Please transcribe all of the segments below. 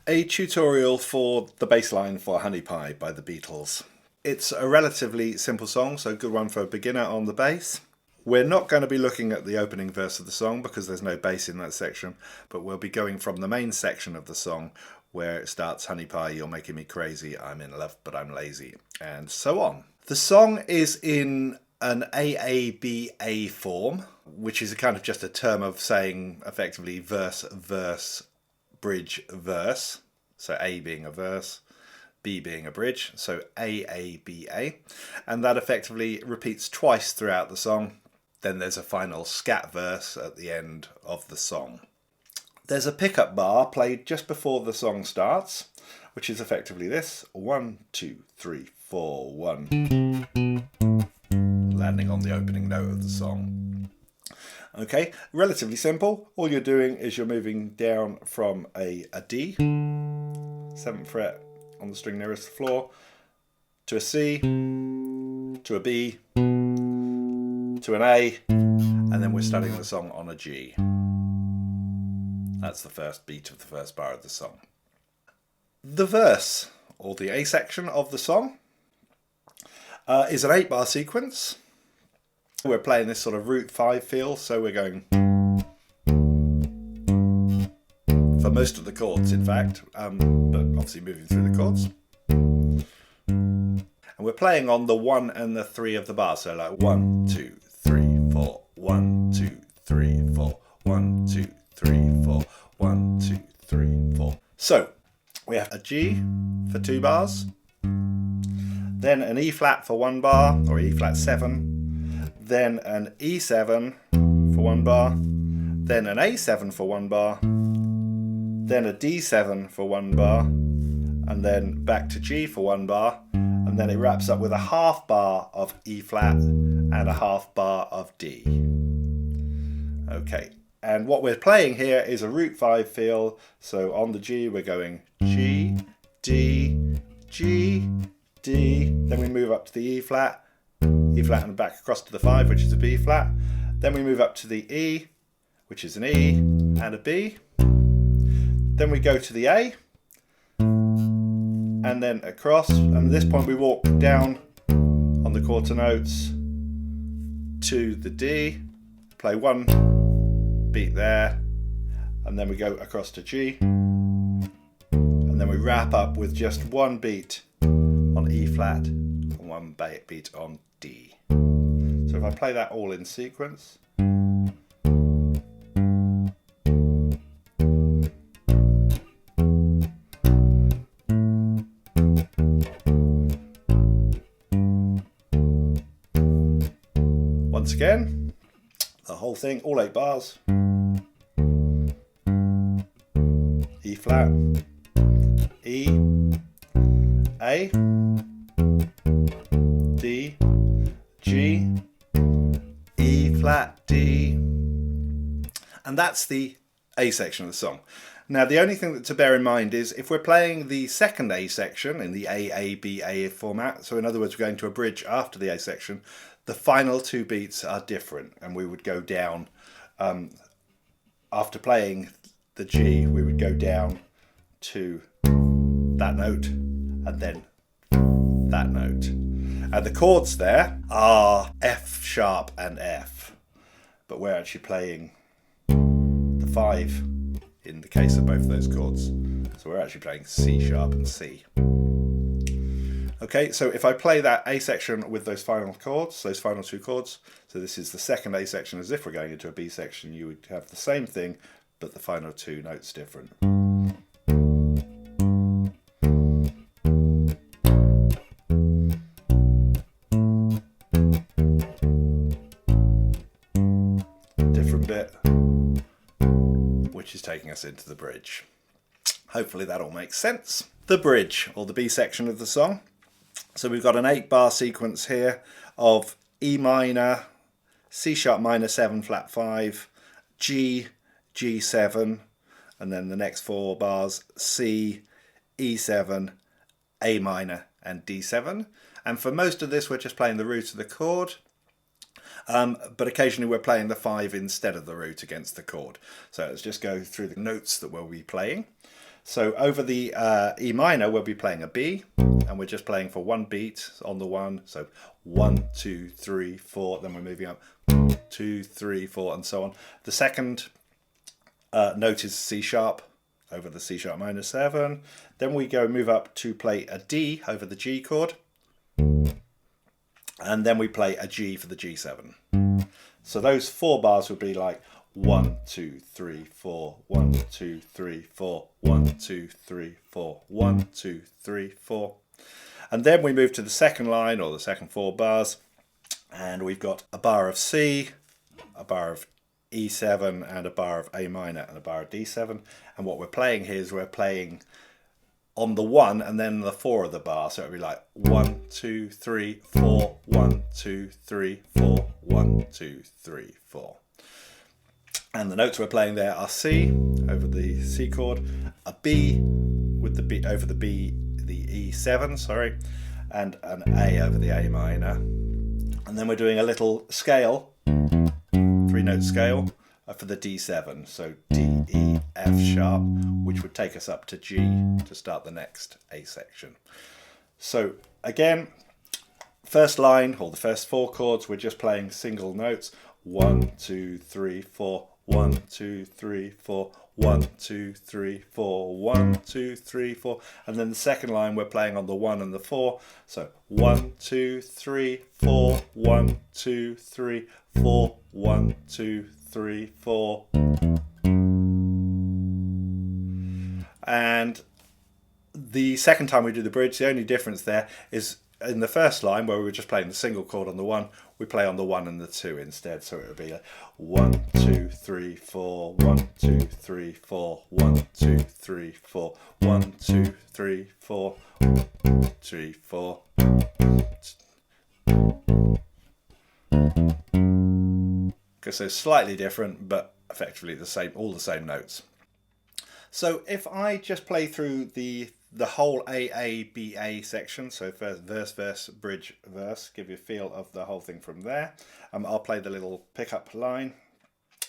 A tutorial for the bass line for Honey Pie by the Beatles. It's a relatively simple song, so a good one for a beginner on the bass. We're not going to be looking at the opening verse of the song because there's no bass in that section, but we'll be going from the main section of the song where it starts, Honey Pie, you're making me crazy, I'm in love but I'm lazy, and so on. The song is in an AABA form, which is a kind of just a term of saying effectively verse, verse, bridge, verse. So A being a verse, B being a bridge, so AABA. And that effectively repeats twice throughout the song. Then there's a final scat verse at the end of the song. There's a pickup bar played just before the song starts, which is effectively this: 1, 2, 3, 4, 1, landing on the opening note of the song. Okay, relatively simple. All you're doing is you're moving down from a D, 7th fret on the string nearest the floor, to a C, to a B, to an A, and then we're starting the song on a G. That's the first beat of the first bar of the song. The verse, or the A section of the song, is an 8-bar sequence. We're playing this sort of root 5 feel, so we're going for most of the chords, in fact, but obviously moving through the chords. And we're playing on the 1 and the 3 of the bar, so like 1, 2, 3, 4, 1, 2, 3, 4, 1, 2, 3, 4, 1, 2, 3, 4. So we have a G for 2 bars, then an E flat for 1 bar, or E flat 7, then an E7 for 1 bar, then an A7 for 1 bar, then a D7 for 1 bar, and then back to G for 1 bar, and then it wraps up with a half bar of E flat and a half bar of D. Okay, and what we're playing here is a root 5 feel, so on the G we're going G, D, G, D, then we move up to the E flat and back across to the 5, which is a B flat. Then we move up to the E, which is an E and a B. Then we go to the A, and then across, and at this point we walk down on the quarter notes to the D, play 1 beat there, and then we go across to G, and then we wrap up with just 1 beat on E flat and 1 beat on D. So if I play that all in sequence. Once again, the whole thing, all 8 bars. E flat, E, A, D, G, E flat, D. And that's the A section of the song. Now the only thing to bear in mind is if we're playing the second A section in the AABA format, so in other words we're going to a bridge after the A section, the final 2 beats are different, and we would go down, after playing the G, we would go down to that note and then that note. And the chords there are F sharp and F, but we're actually playing the 5 in the case of both of those chords. So we're actually playing C sharp and C. Okay, so if I play that A section with those final chords, those final 2 chords, so this is the second A section, as if we're going into a B section, you would have the same thing, but the final 2 notes different. Different bit, which is taking us into the bridge. Hopefully that all makes sense. The bridge, or the B section of the song. So we've got an 8-bar sequence here of E minor, C sharp minor 7 flat 5, G, G7, and then the next 4 bars C, E7, A minor and D7. And for most of this we're just playing the root of the chord, but occasionally we're playing the 5 instead of the root against the chord. So let's just go through the notes that we'll be playing. So over the E minor, we'll be playing a B, and we're just playing for one beat on the 1. So 1, 2, 3, 4. Then we're moving up 2, 3, 4, and so on. The second note is C sharp over the C sharp minor 7. Then we move up to play a D over the G chord, and then we play a G for the G7. So those 4 bars would be like 1, 2, 3, 4, 1, 2, 3, 4, 1, 2, 3, 4, 1, 2, 3, 4. And then we move to the second line, or the second 4 bars, and we've got a bar of C, a bar of E7, and a bar of A minor, and a bar of D7. And what we're playing here is we're playing on the 1 and then the 4 of the bar. So it would be like 1, 2, 3, 4, 1, 2, 3, 4, 1, 2, 3, 4. And the notes we're playing there are C over the C chord, a B with the B over the E7, sorry, and an A over the A minor. And then we're doing a little scale, 3-note scale for the D7. So D, E, F sharp, which would take us up to G to start the next A section. So again, first line, or the first 4 chords, we're just playing single notes. 1, 2, 3, 4. 1, 2, 3, 4, 1, 2, 3, 4, 1, 2, 3, 4. And then the second line we're playing on the 1 and the 4. So 1, 2, 3, 4, 1, 2, 3, 4, 1, 2, 3, 4. And the second time we do the bridge, the only difference there is in the first line where we were just playing the single chord on the 1, we play on the 1 and the 2 instead. So it would be like 1, 2, 3, 4, 1, 2, 3, 4, 1, 2, 3, 4, 1, 2, 3, 4, 3, 4. Because they're slightly different, but effectively the same, all the same notes. So if I just play through the whole A-A-B-A section, so first verse, verse, bridge, verse, give you a feel of the whole thing from there. I'll play the little pickup line.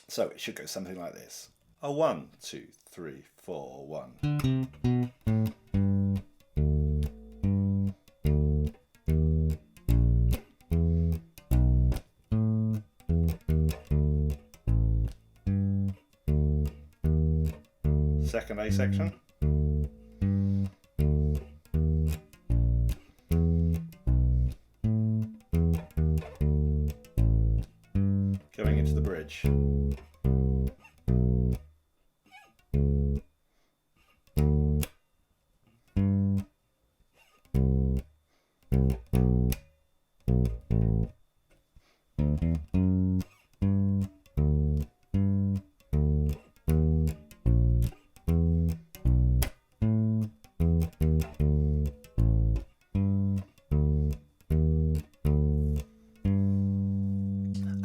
So it should go something like this. A 1, 2, 3, 4, 1. Second A section. Going into the bridge.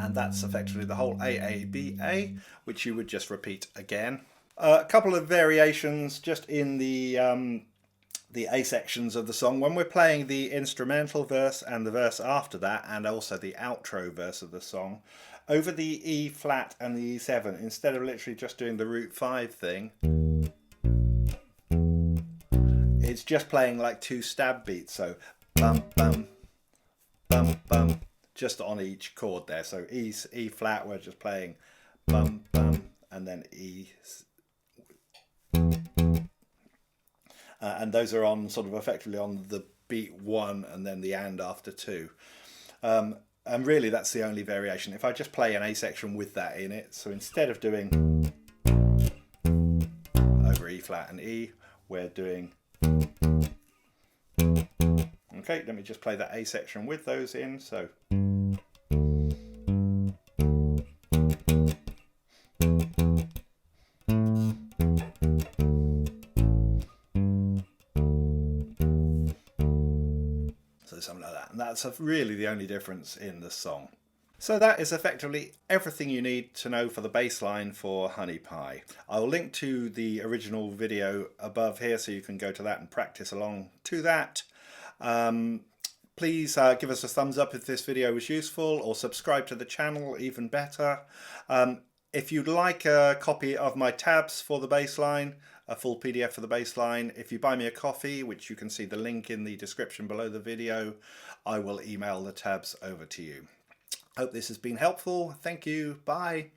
And that's effectively the whole A-A-B-A, which you would just repeat again. A couple of variations just in the A sections of the song. When we're playing the instrumental verse and the verse after that, and also the outro verse of the song, over the E flat and the E7, instead of literally just doing the root 5 thing, it's just playing like 2 stab beats. So bum, bum, bum, bum, just on each chord there. So E flat, we're just playing bum, bum, and then E. And those are on sort of effectively on the beat 1 and then the and after 2. And really that's the only variation. If I just play an A section with that in it, so instead of doing over E flat and E, we're doing. Okay, let me just play that A section with those in. So. Something like that, and that's really the only difference in the song. So that is effectively everything you need to know for the bass line for Honey Pie. I'll link to the original video above here so you can go to that and practice along to that. Please give us a thumbs up if this video was useful, or subscribe to the channel, even better. If you'd like a copy of my tabs for the bass line, a full PDF for the bass line. If you buy me a coffee, which you can see the link in the description below the video, I will email the tabs over to you. Hope this has been helpful. Thank you. Bye.